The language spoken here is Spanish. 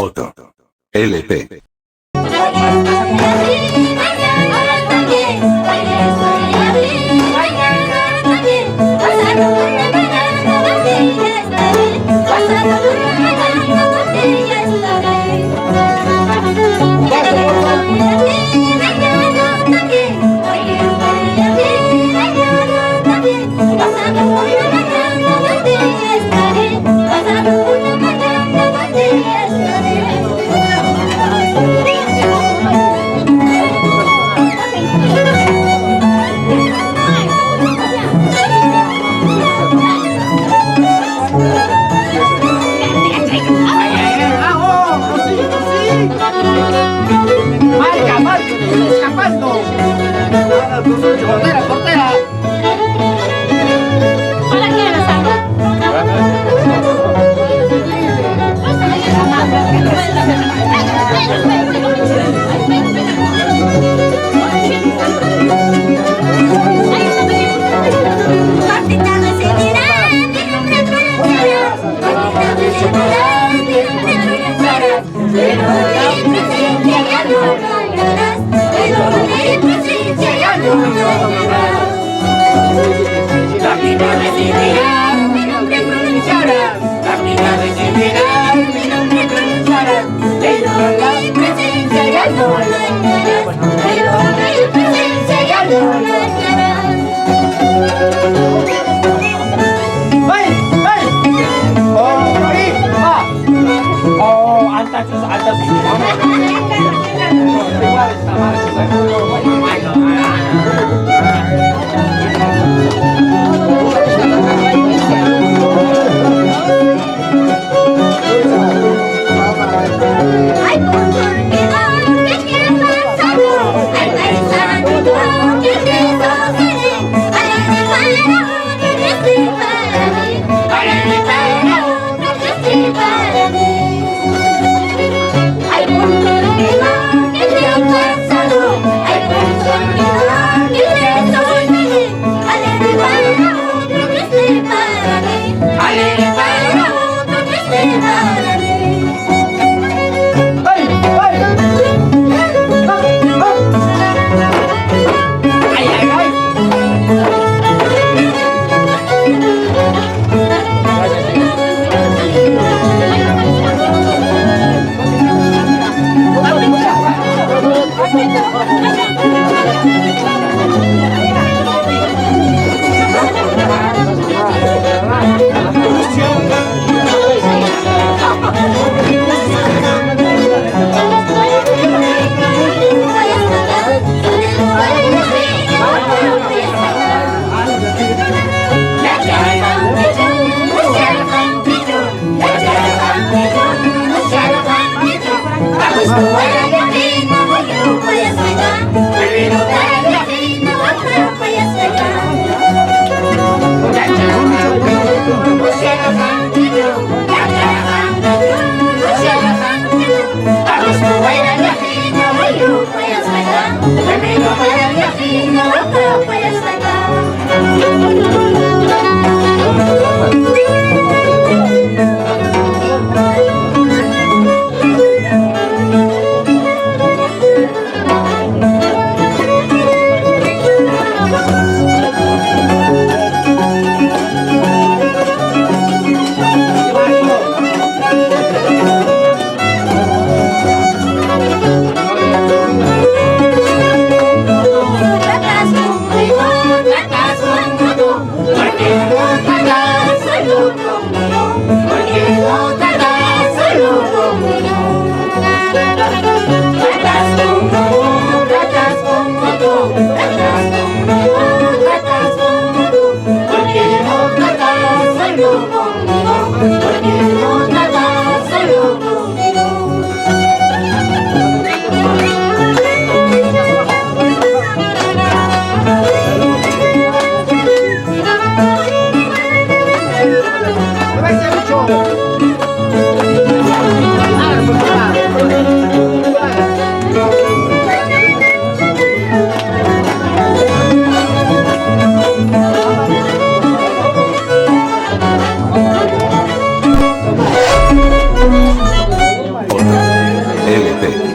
Otto. LP. Portera, portera. ¿Para quién la saco? La vida recibirá, mi nombre pronunciará. La vida recibirá, mi nombre pronunciará. Pero la presencia ya no lo hallarás. Pero la presencia ya no lo hallarás. ¡Ven! ¡Ven! ¡Oh, ahí! ¡Va! ¡Oh, alta! Igual está mal. Ay, por olvidar que tiempo pasado, ay, pensando que te cogeré, haré para otro que estoy para mí, haré para otro que estoy para mí. Ay, por olvidar que tiempo pasado, ay, pensando que te cogeré, haré para otro que estoy para mí, haré para otro que estoy para mí. LP.